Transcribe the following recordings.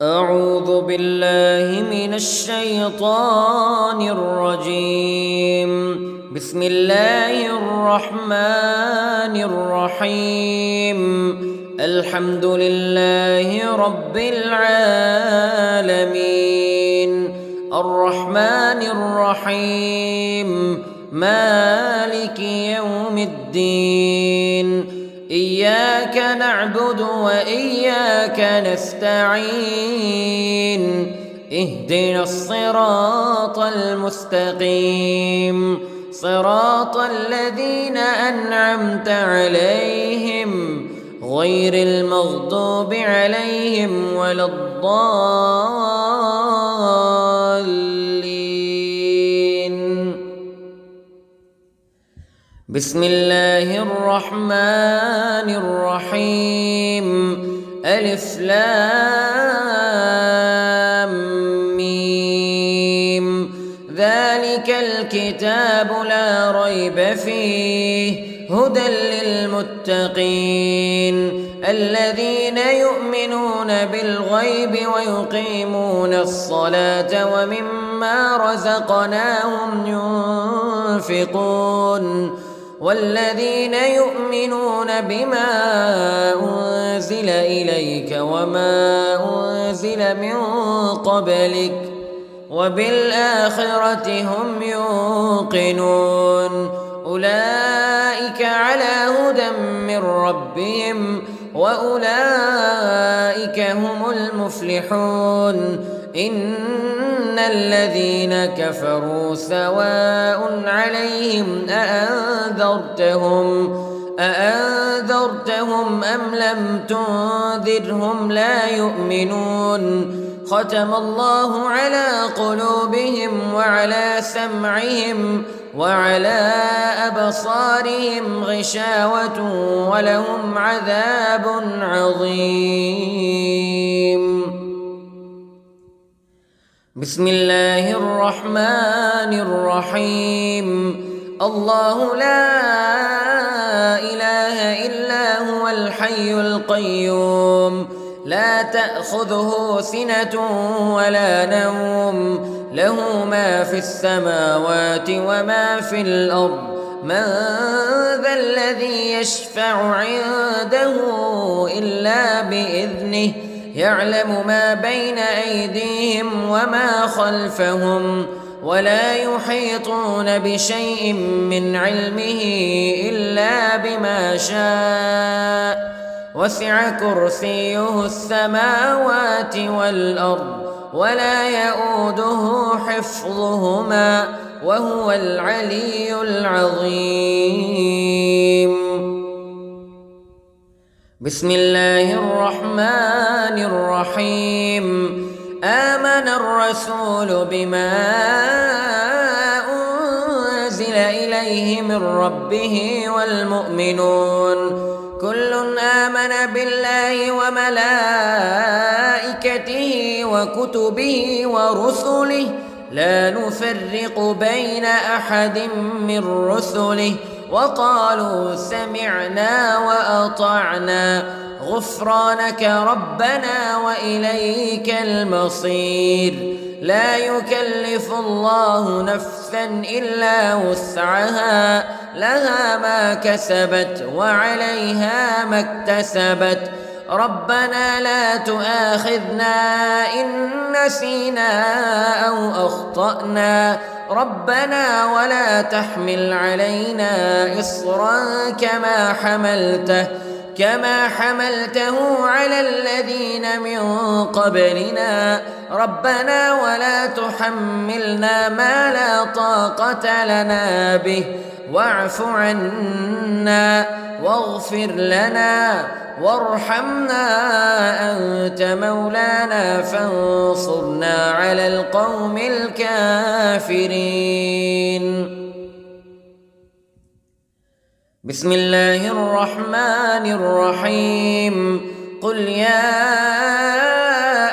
أعوذ بالله من الشيطان الرجيم. بسم الله الرحمن الرحيم. الحمد لله رب العالمين الرحمن الرحيم مالك يوم الدين. إياك نعبد وإياك نستعين. اهدنا الصراط المستقيم صراط الذين أنعمت عليهم غير المغضوب عليهم ولا الضالين. بسم الله الرحمن الرحيم. ألف لام ميم. ذلك الكتاب لا ريب فيه هدى للمتقين الذين يؤمنون بالغيب ويقيمون الصلاة ومما رزقناهم ينفقون والذين يؤمنون بما أنزل إليك وما أنزل من قبلك وبالآخرة هم يوقنون. أولئك على هدى من ربهم وأولئك هم المفلحون. إن الذين كفروا سواء عليهم أأنذرتهم أم لم تنذرهم لا يؤمنون. ختم الله على قلوبهم وعلى سمعهم وعلى أبصارهم غشاوة ولهم عذاب عظيم. بسم الله الرحمن الرحيم. الله لا إله إلا هو الحي القيوم لا تأخذه سنة ولا نوم له ما في السماوات وما في الأرض. من ذا الذي يشفع عنده إلا بإذنه يعلم ما بين أيديهم وما خلفهم ولا يحيطون بشيء من علمه إلا بما شاء. وسع كرسيه السماوات والأرض ولا يؤوده حفظهما وهو العلي العظيم. بسم الله الرحمن الرحيم. آمن الرسول بما أنزل إليه من ربه والمؤمنون كل آمن بالله وملائكته وكتبه ورسله لا نفرق بين أحد من رسله وقالوا سمعنا وأطعنا غفرانك ربنا وإليك المصير. لا يكلف الله نفسا إلا وسعها لها ما كسبت وعليها ما اكتسبت. ربنا لا تؤاخذنا إن نسينا أو أخطأنا ربنا ولا تحمل علينا إصرا كما حملته على الذين من قبلنا ربنا ولا تحملنا ما لا طاقة لنا به واعف عنا واغفر لنا وارحمنا أنت مولانا فانصرنا على القوم الكافرين. بسم الله الرحمن الرحيم. قل يا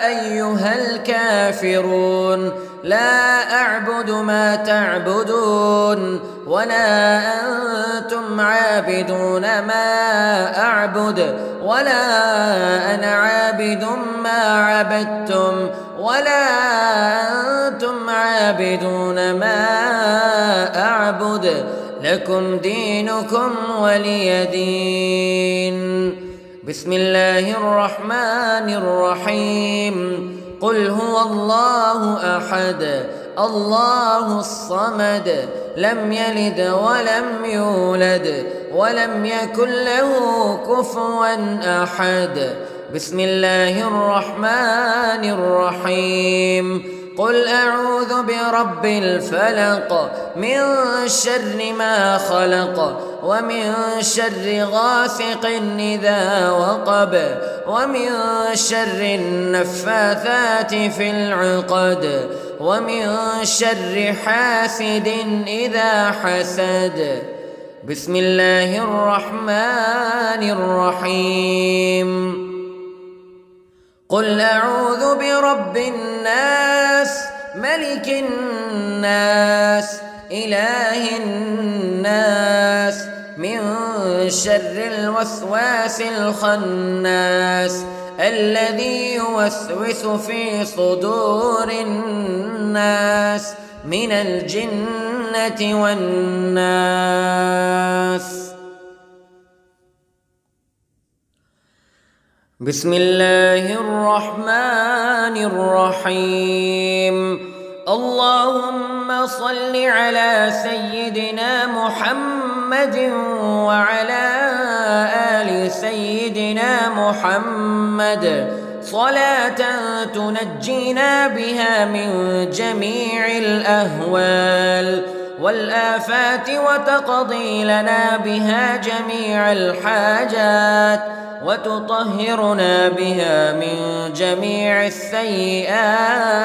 أيها الكافرون لا أعبد ما تعبدون ولا أنتم عابدون ما أعبد ولا أنا عابد ما عبدتم ولا أنتم عابدون ما أعبد لكم دينكم ولي دين. بسم الله الرحمن الرحيم. قل هو الله أحد الله الصمد لم يلد ولم يولد ولم يكن له كفوا أحد. بسم الله الرحمن الرحيم. قل أعوذ برب الفلق من شر ما خلق ومن شر غاسق إذا وقب ومن شر النفاثات في العقد ومن شر حاسد إذا حسد. بسم الله الرحمن الرحيم. قل أعوذ برب الناس ملك الناس إله الناس من شر الوسواس الخناس الذي يوسوس في صدور الناس من الجنة والناس. بسم الله الرحمن الرحيم. اللهم صل على سيدنا محمد وعلى آل سيدنا محمد صلاة تنجينا بها من جميع الأهوال والآفات وتقضي لنا بها جميع الحاجات وتطهرنا بها من جميع السيئات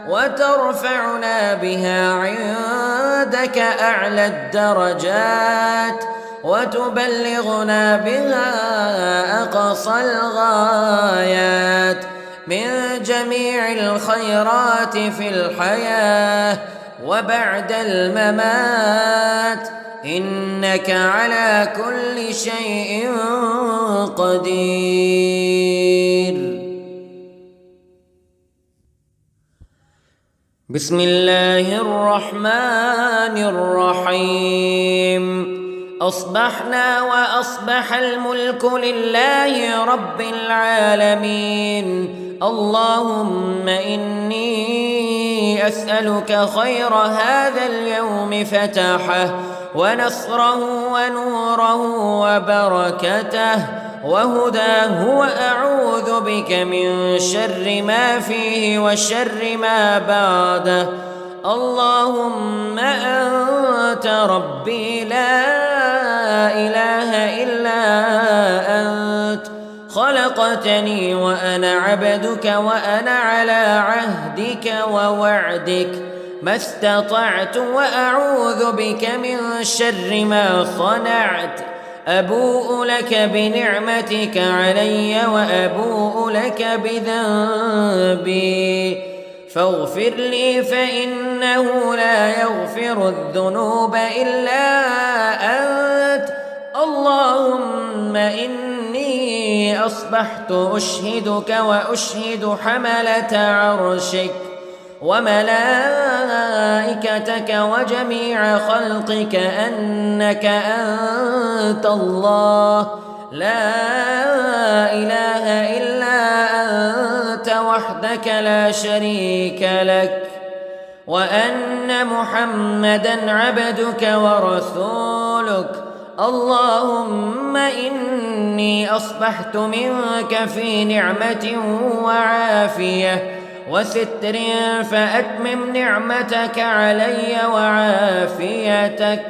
وترفعنا بها عندك أعلى الدرجات وتبلغنا بها أقصى الغايات من جميع الخيرات في الحياة وبعد الممات إنك على كل شيء قدير. بسم الله الرحمن الرحيم. أصبحنا وأصبح الملك لله رب العالمين. اللهم إني أسألك خير هذا اليوم فتحه ونصره ونوره وبركته وهداه وأعوذ بك من شر ما فيه وشر ما بعده. اللهم أنت ربي لا إله إلا أنت خلقتني وأنا عبدك وأنا على عهدك ووعدك ما استطعت وأعوذ بك من شر ما صنعت. أبوء لك بنعمتك علي وأبوء لك بذنبي فاغفر لي فإنه لا يغفر الذنوب إلا أنت. اللهم إني أصبحت أشهدك وأشهد حملة عرشك وملائكتك وجميع خلقك أنك أنت الله لا إله إلا أنت وحدك لا شريك لك وأن محمدًا عبدك ورسولك. اللهم إني أصبحت منك في نعمة وعافية وستر فأتمم نعمتك علي وعافيتك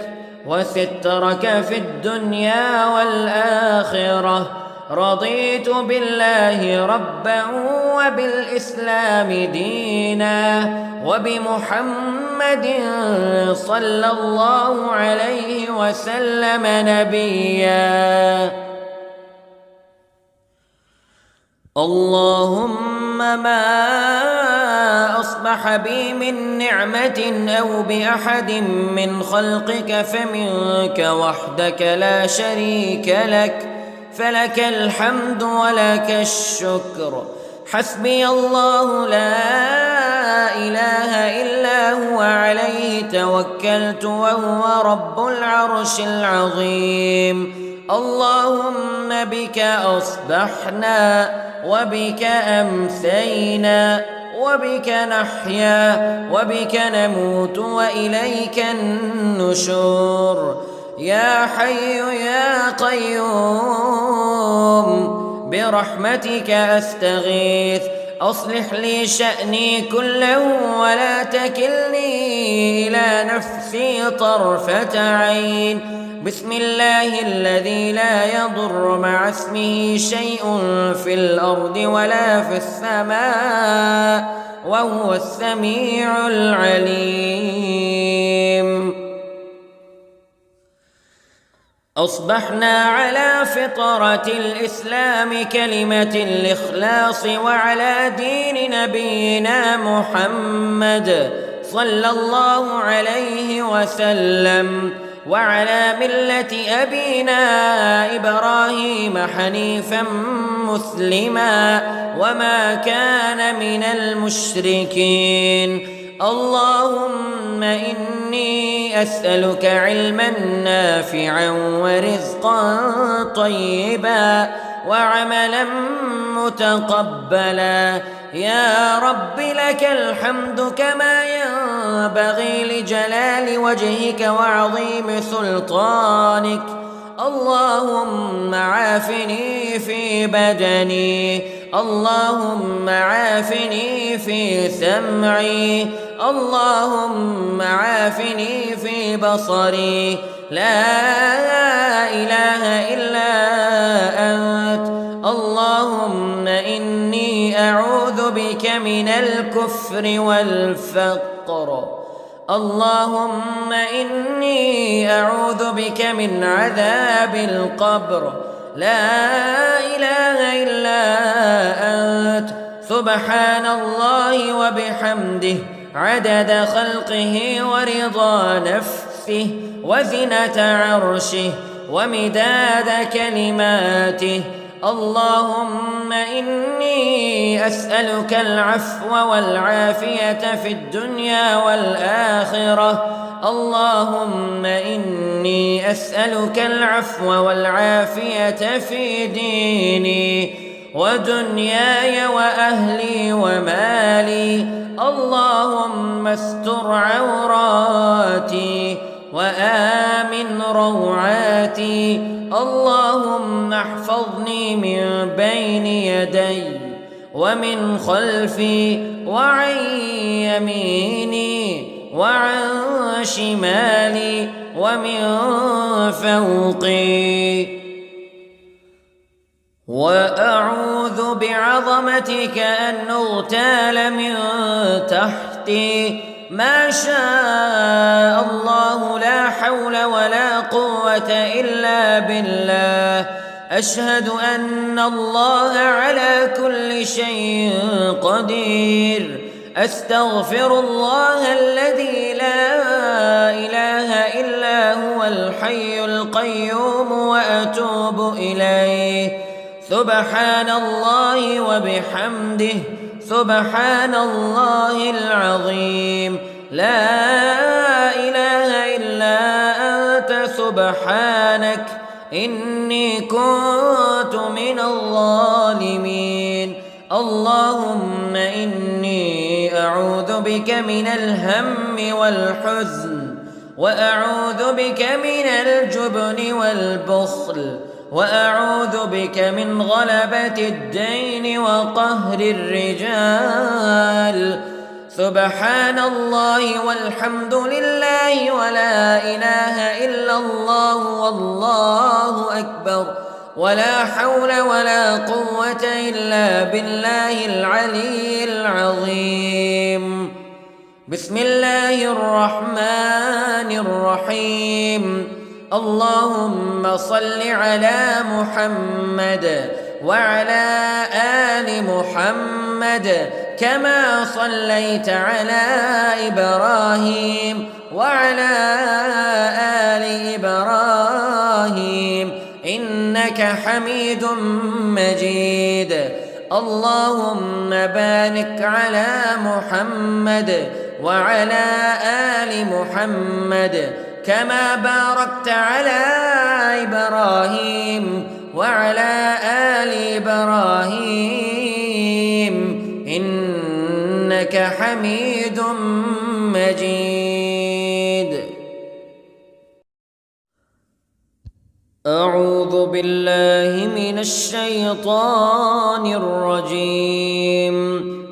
وسترك في الدنيا والآخرة. رضيت بالله ربا وبالإسلام دينا وبمحمد صلى الله عليه وسلم نبيا. اللهم ما أصبح بي من نعمة أو بأحد من خلقك فمنك وحدك لا شريك لك فلك الحمد ولك الشكر. حسبي الله لا إله إلا هو عليه توكلت وهو رب العرش العظيم. اللهم بك أصبحنا وبك أمسينا وبك نحيا وبك نموت وإليك النشور. يا حي يا قيوم برحمتك أستغيث، أصلح لي شأني كله ولا تكلني إلى نفسي طرفة عين. بسم الله الذي لا يضر مع اسمه شيء في الأرض ولا في السماء وهو السميع العليم. أصبحنا على فطرة الإسلام كلمة الإخلاص وعلى دين نبينا محمد صلى الله عليه وسلم وعلى ملة أبينا إبراهيم حنيفا مسلما وما كان من المشركين. اللهم إني أسألك علما نافعا ورزقا طيبا وعملا متقبلا. يا رب لك الحمد كما ينبغي لجلال وجهك وعظيم سلطانك. اللهم عافني في بدني، اللهم عافني في سمعي، اللهم عافني في بصري. لا إله إلا أنت. اللهم إني أعوذ بك من الكفر والفقر. اللهم إني أعوذ بك من عذاب القبر. لا إله إلا أنت. سبحان الله وبحمده عدد خلقه ورضا نفسه وزنة عرشه ومداد كلماته. اللهم إني أسألك العفو والعافية في الدنيا والآخرة. اللهم إني أسألك العفو والعافية في ديني ودنياي وأهلي ومالي. اللهم استر عوراتي وآمن روعاتي. اللهم احفظني من بين يدي ومن خلفي وعن يميني وعن شمالي ومن فوقي. وأعوذ بعظمتك أن أغتال من تحتي. ما شاء الله لا حول ولا قوة إلا بالله. أشهد أن الله على كل شيء قدير. أستغفر الله الذي لا إله إلا هو الحي القيوم وأتوب إليه. سبحان الله وبحمده سبحان الله العظيم. لا إله إلا أنت سبحانك إني كنت من الظالمين. اللهم إني أعوذ بك من الهم والحزن وأعوذ بك من الجبن والبخل وأعوذ بك من غلبة الدين وقهر الرجال. سبحان الله والحمد لله ولا إله إلا الله والله أكبر ولا حول ولا قوة إلا بالله العلي العظيم. بسم الله الرحمن الرحيم. اللهم صل على محمد وعلى آل محمد كما صليت على إبراهيم وعلى آل إبراهيم إنك حميد مجيد. اللهم بارك على محمد وعلى آل محمد كما باركت على إبراهيم وعلى آل إبراهيم إنك حميد مجيد. أعوذ بالله من الشيطان الرجيم.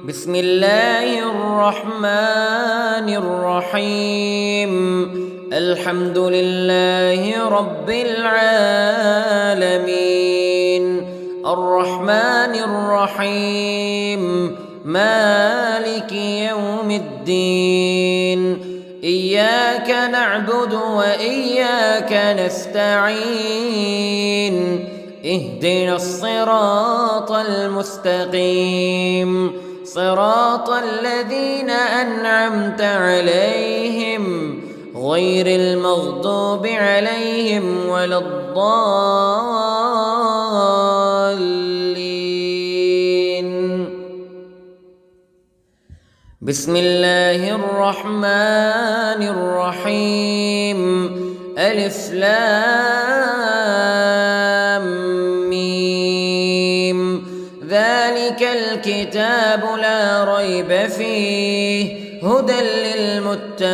بسم الله الرحمن الرحيم. الحمد لله رب العالمين الرحمن الرحيم مالك يوم الدين. إياك نعبد وإياك نستعين. اهدنا الصراط المستقيم صراط الذين أنعمت عليهم غير المغضوب عليهم ولا الضالين. بسم الله الرحمن الرحيم. ألف لام ميم. ذلك الكتاب لا ريب فيه هدى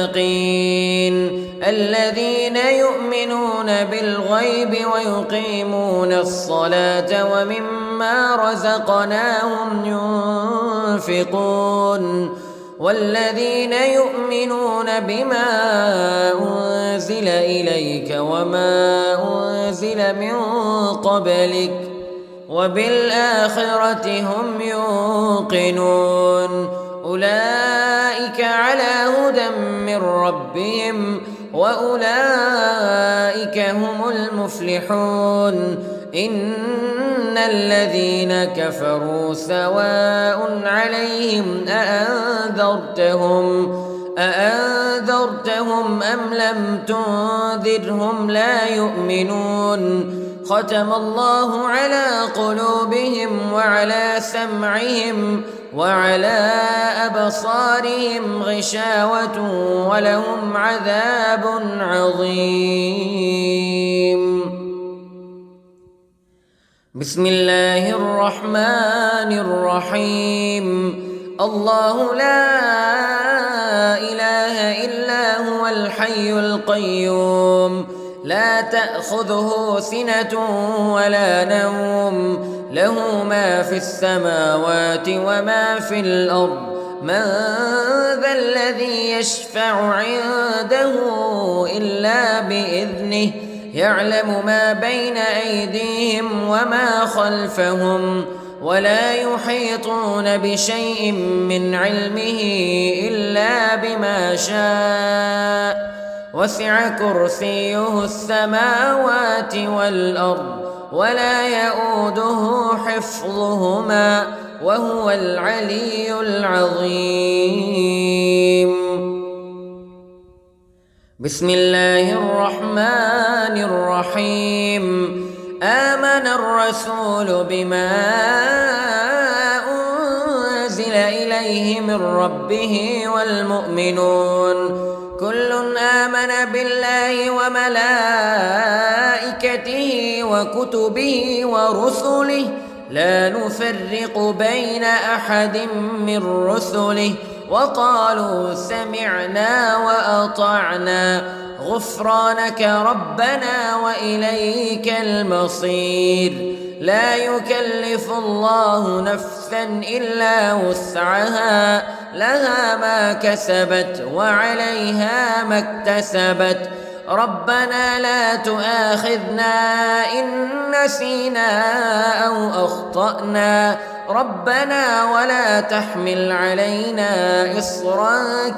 للمتقين الذين يؤمنون بالغيب ويقيمون الصلاة ومما رزقناهم ينفقون والذين يؤمنون بما أنزل إليك وما أنزل من قبلك وبالآخرة هم يوقنون. أولئك على هدى من ربهم وأولئك هم المفلحون. إن الذين كفروا سواء عليهم أأنذرتهم أم لم تنذرهم لا يؤمنون. ختم الله على قلوبهم وعلى سمعهم وعلى أبصارهم غشاوة ولهم عذاب عظيم. بسم الله الرحمن الرحيم. الله لا إله إلا هو الحي القيوم لا تأخذه سنة ولا نوم له ما في السماوات وما في الأرض. من ذا الذي يشفع عنده إلا بإذنه يعلم ما بين أيديهم وما خلفهم ولا يحيطون بشيء من علمه إلا بما شاء. وسع كرسيه السماوات والأرض ولا يؤوده حفظهما وهو العلي العظيم. بسم الله الرحمن الرحيم. آمن الرسول بما أنزل إليه من ربه والمؤمنون كل آمن بالله وملائكته وكتبه ورسله لا نفرق بين أحد من رسله وقالوا سمعنا وأطعنا غفرانك ربنا وإليك المصير. لا يكلف الله نفسا إلا وسعها لها ما كسبت وعليها ما اكتسبت. ربنا لا تؤاخذنا إن نسينا أو أخطأنا ربنا ولا تحمل علينا إصرا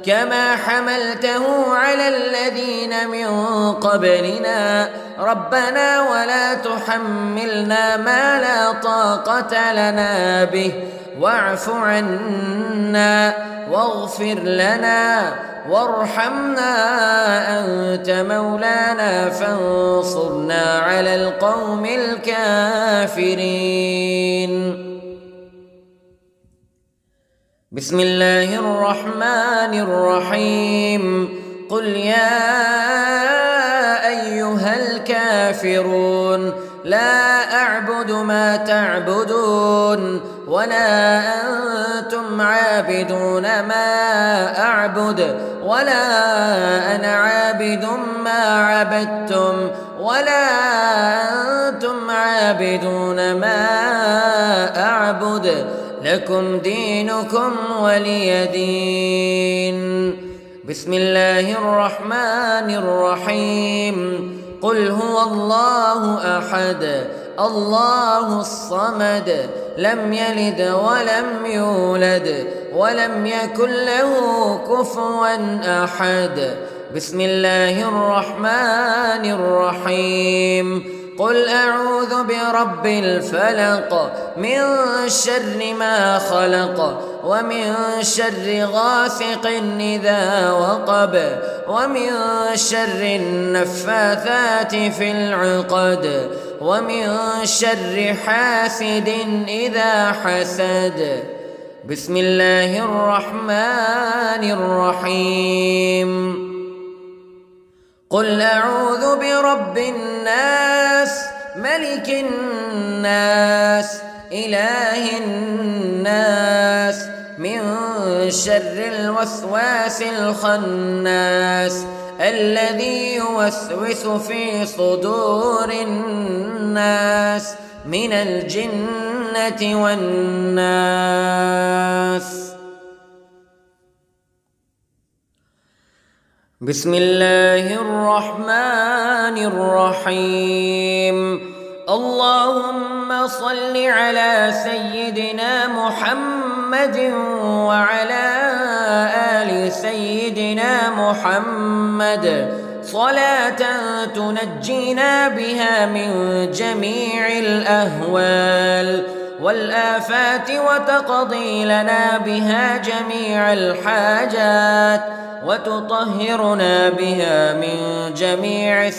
كما حملته على الذين من قبلنا ربنا ولا تحملنا ما لا طاقة لنا به واعف عنا واغفر لنا وارحمنا أنت مولانا فانصرنا على القوم الكافرين. بسم الله الرحمن الرحيم. قل يا أيها الكافرون لا أعبد ما تعبدون ولا أنتم عابدون ما أعبد ولا أنا عابد ما عبدتم ولا أنتم عابدون ما أعبد لكم دينكم ولي دين. بسم الله الرحمن الرحيم. قل هو الله أحد الله الصمد لم يلد ولم يولد ولم يكن له كفوا أحد. بسم الله الرحمن الرحيم. قل أعوذ برب الفلق من شر ما خلق ومن شر غاسق إذا وقب ومن شر النفاثات في العقد ومن شر حاسد إذا حسد. بسم الله الرحمن الرحيم. قل أعوذ برب الناس ملك الناس إله الناس من شر الوسواس الخناس الذي يوسوس في صدور الناس من الجنة والناس. بسم الله الرحمن الرحيم. اللهم صل على سيدنا محمد وعلى آل سيدنا محمد صلاة تنجينا بها من جميع الأهوال والآفات وتقضي لنا بها جميع الحاجات وتطهرنا بها من جميع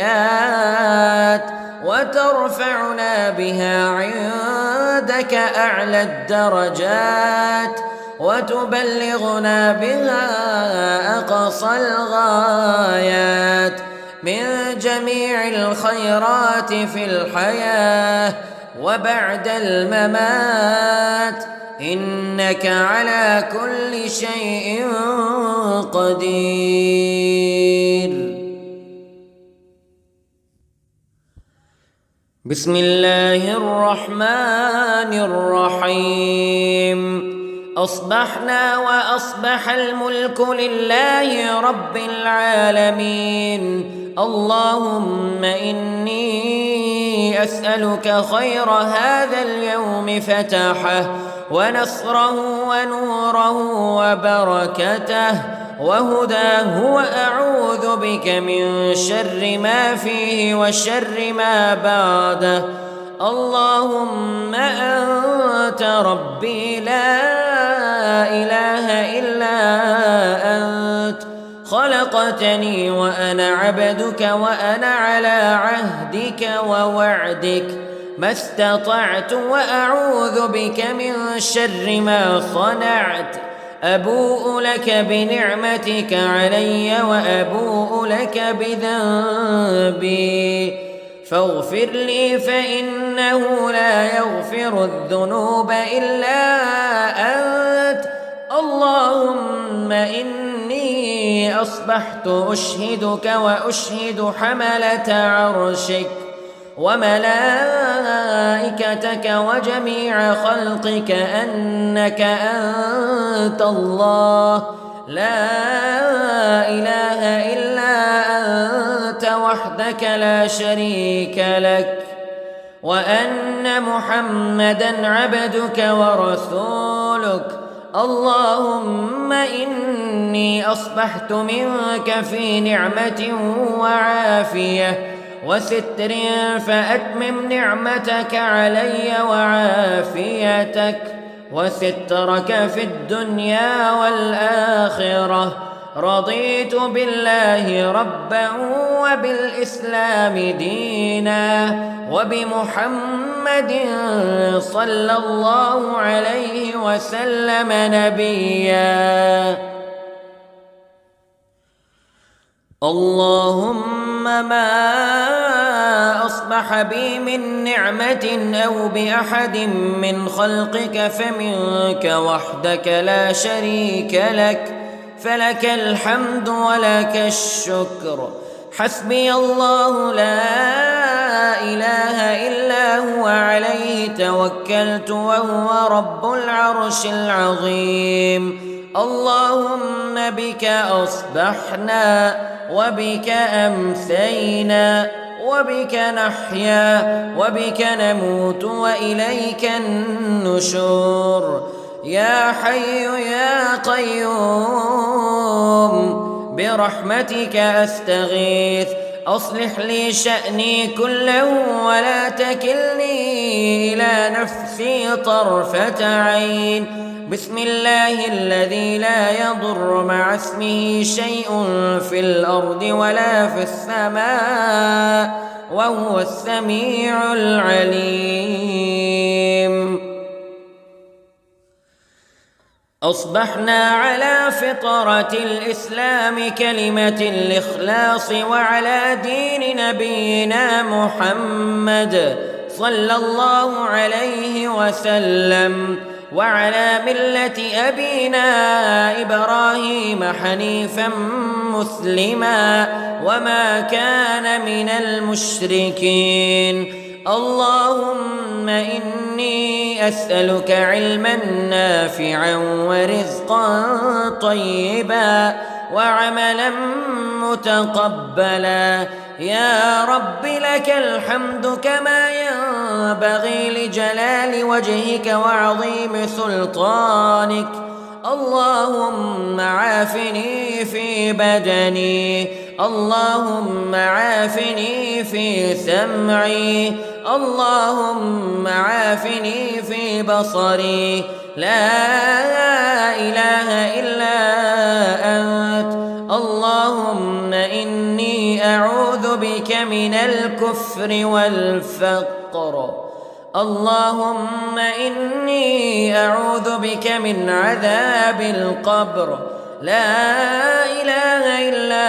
السيئات وترفعنا بها عندك أعلى الدرجات وتبلغنا بها أقصى الغايات من جميع الخيرات في الحياة وبعد الممات إنك على كل شيء قدير. بسم الله الرحمن الرحيم. أصبحنا وأصبح الملك لله رب العالمين. اللهم إني أسألك خير هذا اليوم فتحه ونصره ونوره وبركته وهداه وأعوذ بك من شر ما فيه وشر ما بعده. اللهم أنت ربي لا إله إلا أنت خلقتني وأنا عبدك وأنا على عهدك ووعدك ما استطعت وأعوذ بك من شر ما صنعت. أبوء لك بنعمتك علي وأبوء لك بذنبي فاغفر لي فإنه لا يغفر الذنوب إلا أنت. اللهم إني أصبحت أشهدك وأشهد حملة عرشك وملائكتك وجميع خلقك أنك أنت الله لا إله إلا أنت وحدك لا شريك لك وأن محمدًا عبدك ورسولك. اللهم إني أصبحت منك في نعمة وعافية وستر فأتمم نعمتك علي وعافيتك وسترك في الدنيا والآخرة. رضيت بالله ربا وبالإسلام دينا وبمحمد صلى الله عليه وسلم نبيا. اللهم ما أصبح بي من نعمة أو بأحد من خلقك فمنك وحدك لا شريك لك، فلك الحمد ولك الشكر. حسبي الله لا إله إلا هو عليه توكلت وهو رب العرش العظيم. اللهم بك أصبحنا وبك أمسينا وبك نحيا وبك نموت وإليك النشور. يا حي يا قيوم برحمتك أستغيث، أصلح لي شأني كله ولا تكلني إلى نفسي طرفة عين. بسم الله الذي لا يضر مع اسمه شيء في الأرض ولا في السماء وهو السميع العليم. أصبحنا على فطرة الإسلام كلمة الإخلاص وعلى دين نبينا محمد صلى الله عليه وسلم وعلى ملة أبينا إبراهيم حنيفا مسلما وما كان من المشركين. اللهم إني أسألك علما نافعا ورزقا طيبا وعملا متقبلا. يا رب لك الحمد كما ينبغي لجلال وجهك وعظيم سلطانك. اللهم عافني في بدني، اللهم عافني في سمعي، اللهم عافني في بصري. لا إله إلا أنت. اللهم إني أعوذ بك من الكفر والفقر. اللهم إني أعوذ بك من عذاب القبر. لا إله إلا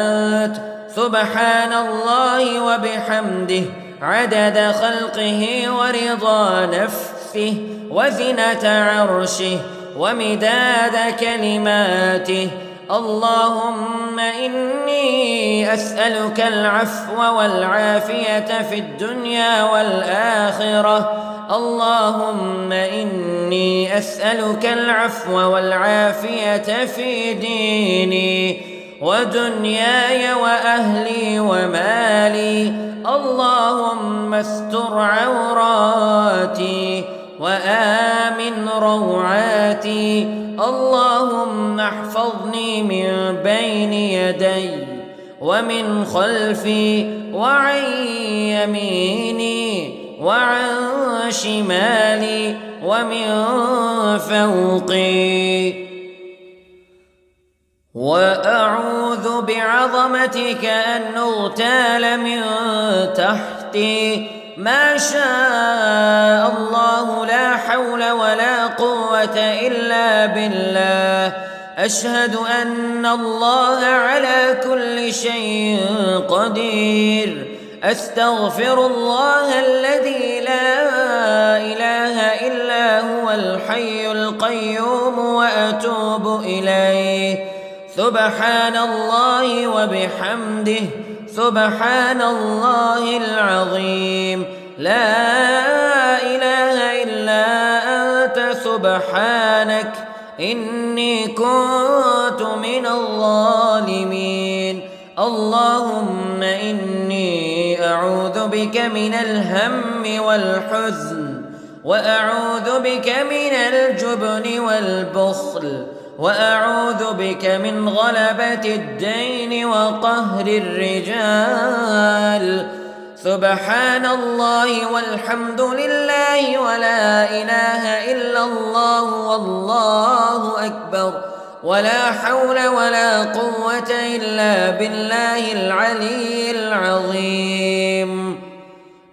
أنت. سبحان الله وبحمده عدد خلقه ورضا نفسه وزنة عرشه ومداد كلماته. اللهم إني أسألك العفو والعافية في الدنيا والآخرة. اللهم إني أسألك العفو والعافية في ديني ودنياي وأهلي ومالي. اللهم استر عوراتي وآمن روعاتي. اللهم احفظني من بين يدي ومن خلفي وعن يميني وعن شمالي ومن فوقي. وأعوذ بعظمتك أن أغتال من تحتي. ما شاء الله لا حول ولا قوة إلا بالله. أشهد أن الله على كل شيء قدير. أستغفر الله الذي لا إله إلا هو الحي القيوم وأتوب إليه. سبحان الله وبحمده سبحان الله العظيم. لا إله إلا أنت سبحانك إني كنت من الظالمين. اللهم إني أعوذ بك من الهم والحزن وأعوذ بك من الجبن والبخل وأعوذ بك من غلبة الدين وقهر الرجال. سبحان الله والحمد لله ولا إله إلا إلا الله والله أكبر ولا حول ولا قوة إلا بالله العلي العظيم.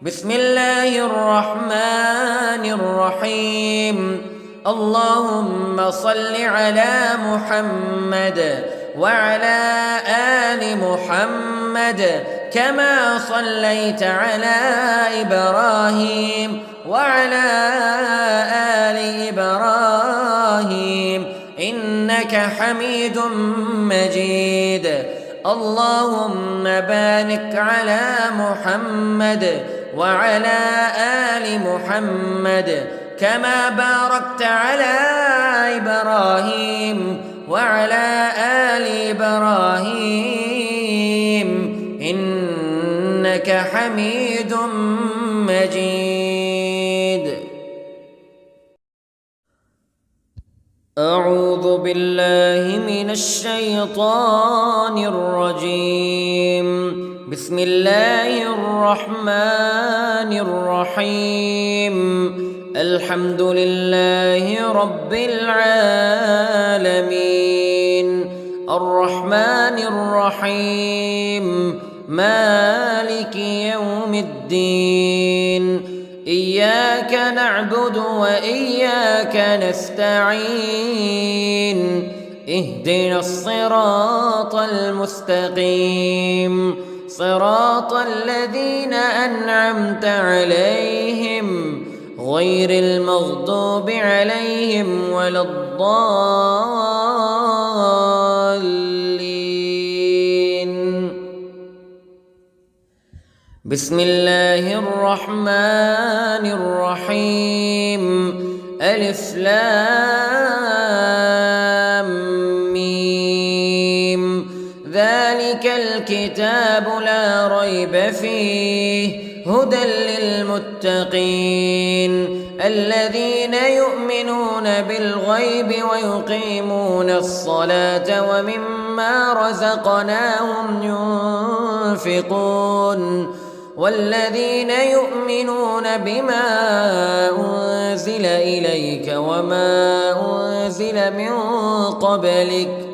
بسم الله الرحمن الرحيم. اللهم صل على محمد وعلى آل محمد كما صليت على إبراهيم وعلى آل إبراهيم إنك حميد مجيد. اللهم بارك على محمد وعلى آل محمد كما باركت على إبراهيم وعلى آل إبراهيم إنك حميد مجيد. أعوذ بالله من الشيطان الرجيم. بسم الله الرحمن الرحيم. الحمد لله رب العالمين الرحمن الرحيم مالك يوم الدين. إياك نعبد وإياك نستعين. اهدنا الصراط المستقيم صراط الذين أنعمت عليهم غير المغضوب عليهم ولا الضالين. بسم الله الرحمن الرحيم. ألف لام ميم. ذلك الكتاب لا ريب فيه هدى للمتقين الذين يؤمنون بالغيب ويقيمون الصلاة ومما رزقناهم ينفقون والذين يؤمنون بما أنزل إليك وما أنزل من قبلك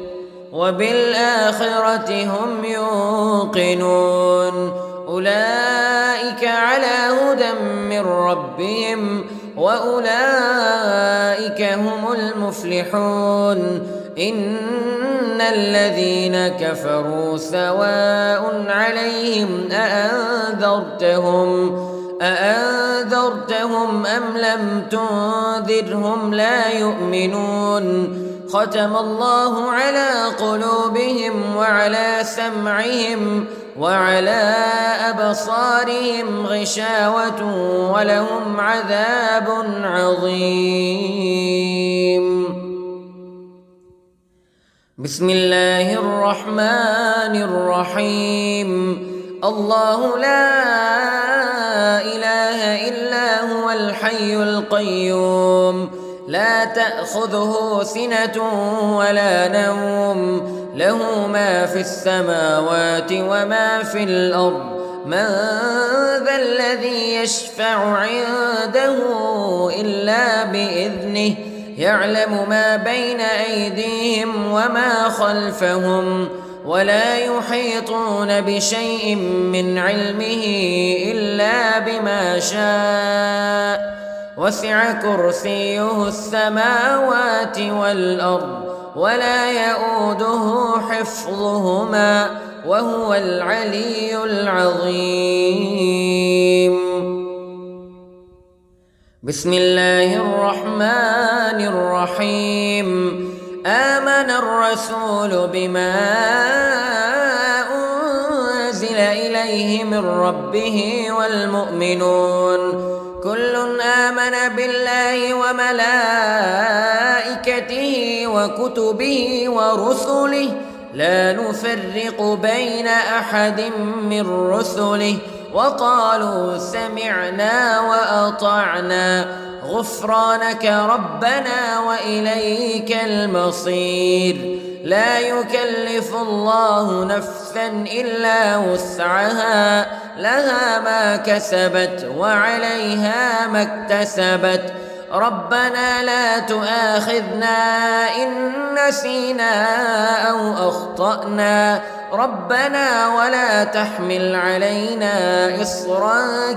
وبالآخرة هم يوقنون. أولئك على هدى من ربهم وأولئك هم المفلحون. إن الذين كفروا سواء عليهم أأنذرتهم أم لم تنذرهم لا يؤمنون. ختم الله على قلوبهم وعلى سمعهم وعلى أبصارهم غشاوة ولهم عذاب عظيم. بسم الله الرحمن الرحيم. الله لا إله إلا هو الحي القيوم لا تأخذه سنة ولا نوم له ما في السماوات وما في الأرض. من ذا الذي يشفع عنده إلا بإذنه يعلم ما بين أيديهم وما خلفهم ولا يحيطون بشيء من علمه إلا بما شاء. وسع كرسيه السماوات والأرض ولا يؤوده حفظهما وهو العلي العظيم. بسم الله الرحمن الرحيم. آمن الرسول بما أنزل إليه من ربه والمؤمنون كل آمن بالله وملائكته وكتبه ورسله لا نفرق بين أحد من رسله وقالوا سمعنا وأطعنا غفرانك ربنا وإليك المصير. لا يكلف الله نفسا إلا وسعها لها ما كسبت وعليها ما اكتسبت ربنا لا تؤاخذنا إن نسينا أو أخطأنا ربنا ولا تحمل علينا إصرا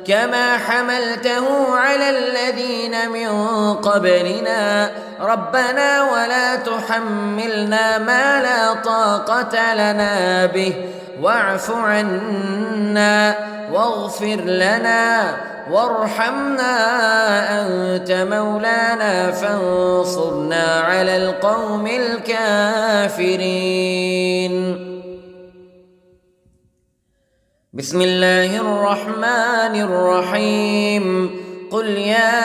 كما حملته على الذين من قبلنا ربنا ولا تحملنا ما لا طاقة لنا به واعف عنا واغفر لنا وارحمنا أنت مولانا فانصرنا على القوم الكافرين. بسم الله الرحمن الرحيم. قل يا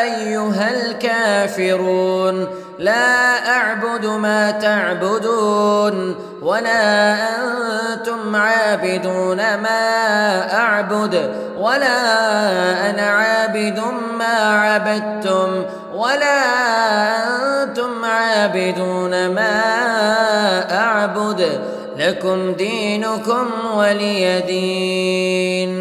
أيها الكافرون لا أعبد ما تعبدون ولا أنتم عابدون ما أعبد ولا أنا عابد ما عبدتم ولا أنتم عابدون ما أعبد لكم دينكم ولي دين.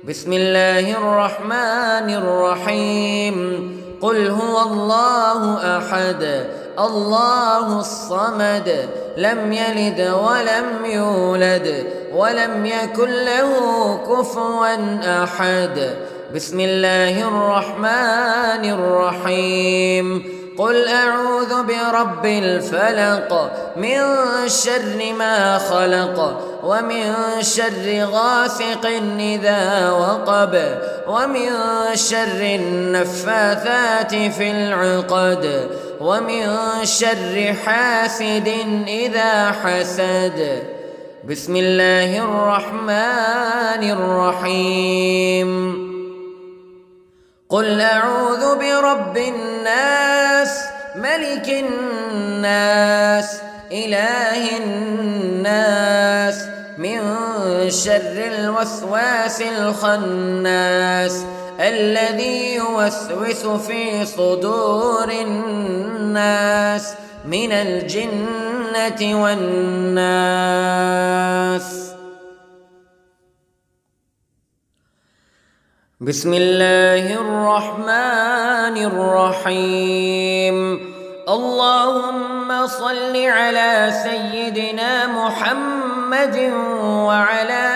بسم الله الرحمن الرحيم. قل هو الله أحد الله الصمد لم يلد ولم يولد ولم يكن له كفوا أحد. بسم الله الرحمن الرحيم. قل أعوذ برب الفلق من شر ما خلق ومن شر غاسق إذا وقب ومن شر النفاثات في العقد ومن شر حاسد إذا حسد. بسم الله الرحمن الرحيم. قل أعوذ برب الناس ملك الناس إله الناس من شر الوسواس الخناس الذي يوسوس في صدور الناس من الجنة والناس. بسم الله الرحمن الرحيم. اللهم صل على سيدنا محمد وعلى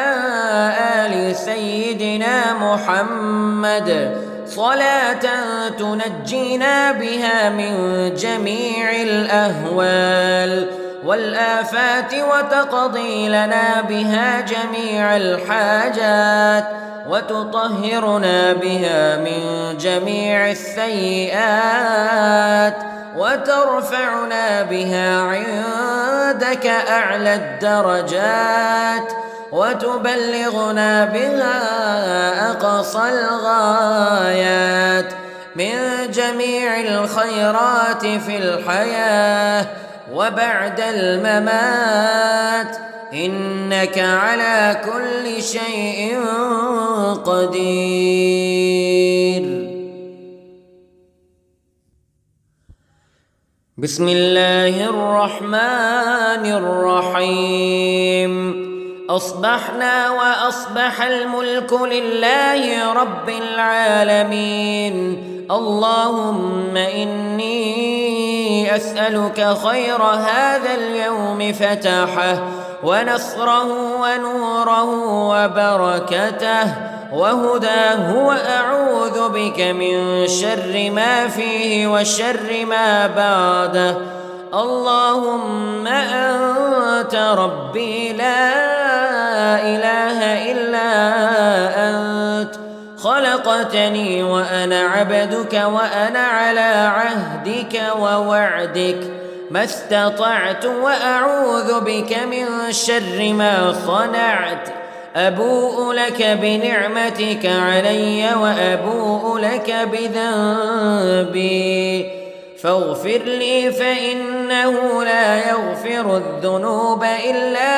آل سيدنا محمد صلاة تنجينا بها من جميع الأهوال والآفات وتقضي لنا بها جميع الحاجات وتطهرنا بها من جميع السيئات وترفعنا بها عندك أعلى الدرجات وتبلغنا بها أقصى الغايات من جميع الخيرات في الحياة وبعد الممات إنك على كل شيء قدير. بسم الله الرحمن الرحيم. أصبحنا وأصبح الملك لله رب العالمين. اللهم إني أسألك خير هذا اليوم فتحه ونصره ونوره وبركته وهداه وأعوذ بك من شر ما فيه وشر ما بعده. اللهم أنت ربي لا إله إلا أنت خلقتني وأنا عبدك وأنا على عهدك ووعدك ما استطعت وأعوذ بك من شر ما صنعت. أبوء لك بنعمتك علي وأبوء لك بذنبي فاغفر لي فإنه لا يغفر الذنوب إلا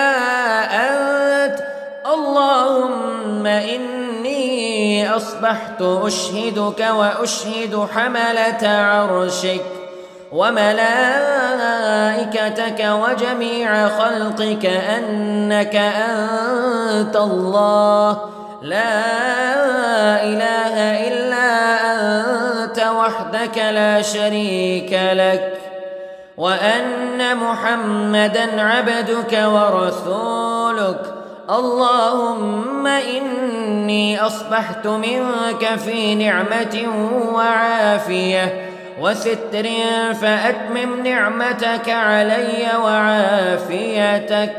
أنت. اللهم إني أصبحت أشهدك وأشهد حملة عرشك وملائكتك وجميع خلقك أنك أنت الله لا وحدك لا شريك لك، وأن محمدًا عبدك ورسولك. اللهم إني أصبحت منك في نعمة وعافية وستر، فأتمم نعمتك علي وعافيتك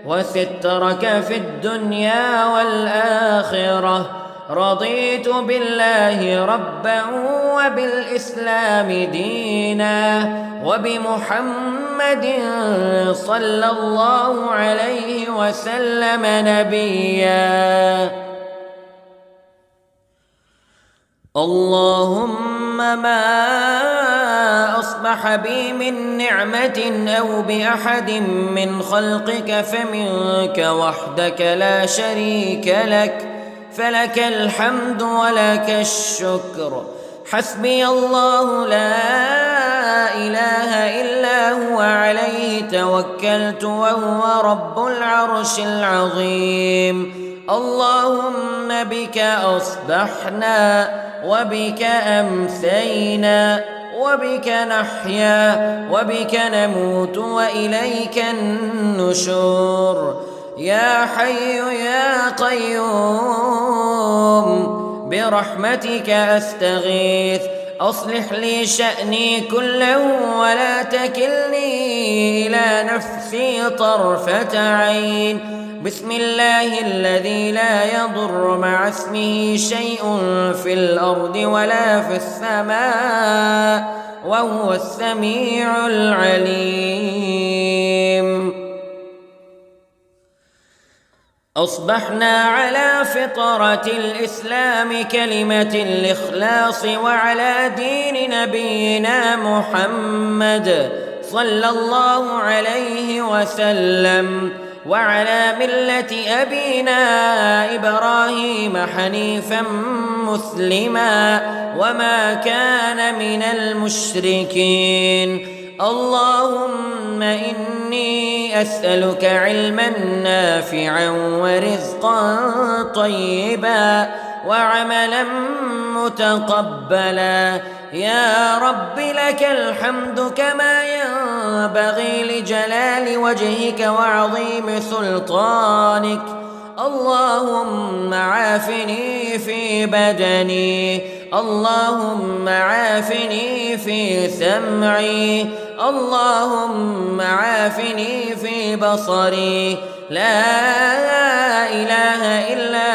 وسترك في الدنيا والآخرة. رضيت بالله ربًا وبالإسلام دينًا وبمحمد صلى الله عليه وسلم نبيًا. اللهم ما أصبح بي من نعمة أو بأحد من خلقك فمنك وحدك لا شريك لك، فلك الحمد ولك الشكر. حسبي الله لا إله إلا هو، عليه توكلت وهو رب العرش العظيم. اللهم بك أصبحنا وبك أمسينا وبك نحيا وبك نموت وإليك النشور. يا حي يا قيوم برحمتك أستغيث، أصلح لي شأني كله ولا تكلني إلى نفسي طرفة عين. بسم الله الذي لا يضر مع اسمه شيء في الأرض ولا في السماء وهو السميع العليم. أصبحنا على فطرة الإسلام كلمة الإخلاص، وعلى دين نبينا محمد صلى الله عليه وسلم، وعلى ملة أبينا إبراهيم حنيفا مسلما وما كان من المشركين. اللهم إني أسألك علما نافعا ورزقا طيبا وعملا متقبلا. يا رب لك الحمد كما ينبغي لجلال وجهك وعظيم سلطانك. اللهم عافني في بدني، اللهم عافني في سمعي، اللهم عافني في بصري. لا إله إلا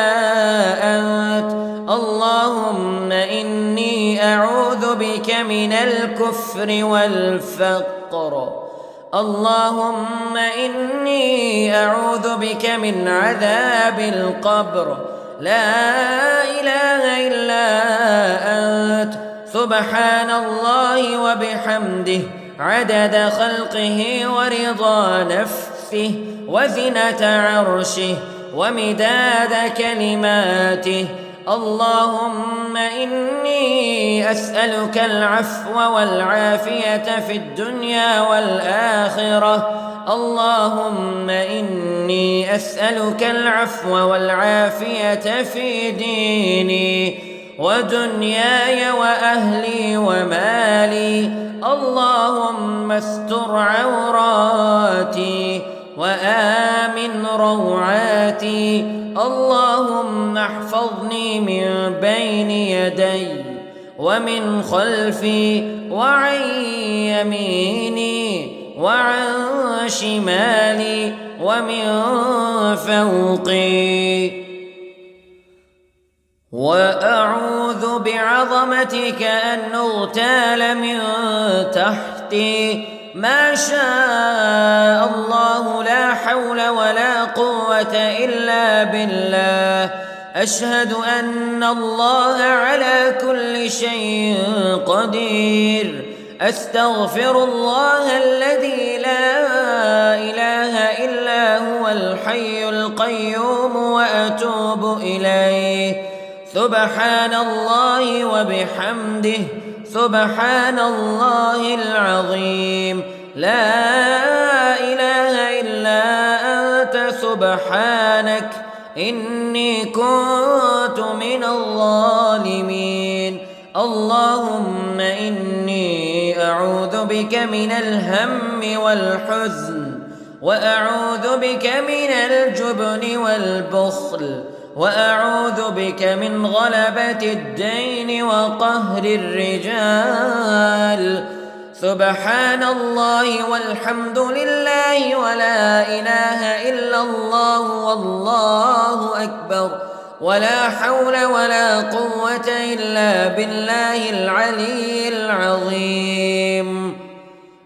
أنت. اللهم إني أعوذ بك من الكفر والفقر. اللهم إني أعوذ بك من عذاب القبر. لا إله إلا أنت. سبحان الله وبحمده عدد خلقه ورضا نفسه وزنة عرشه ومداد كلماته. اللهم إني أسألك العفو والعافية في الدنيا والآخرة. اللهم إني أسألك العفو والعافية في ديني ودنياي وأهلي ومالي. اللهم استر عوراتي وآمن روعاتي. اللهم احفظني من بين يدي ومن خلفي وعن يميني وعن شمالي ومن فوقي. وأعوذ بعظمتك أن أغتال من تحتي. ما شاء الله لا حول ولا قوة إلا بالله. أشهد أن الله على كل شيء قدير. أستغفر الله الذي لا إله إلا هو الحي القيوم وأتوب إليه. سبحان الله وبحمده سبحان الله العظيم. لا إله إلا أنت سبحانك إني كنت من الظالمين. اللهم إني أعوذ بك من الهم والحزن، وأعوذ بك من الجبن والبخل، وأعوذ بك من غلبة الدين وقهر الرجال. سبحان الله والحمد لله ولا إله إلا الله والله أكبر، ولا حول ولا قوة إلا بالله العلي العظيم.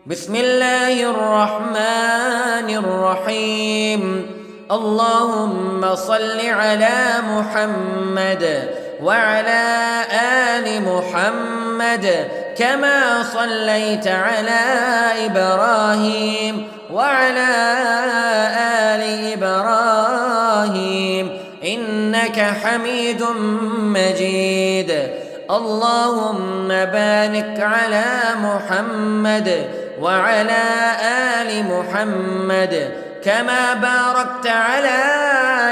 بسم الله الرحمن الرحيم. اللهم صل على محمد وعلى آل محمد كما صليت على إبراهيم وعلى آل إبراهيم إنك حميد مجيد. اللهم بارك على محمد وعلى آل محمد كما باركت على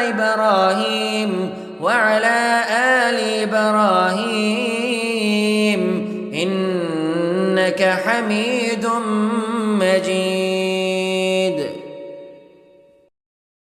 إبراهيم وعلى آل إبراهيم إنك حميد مجيد.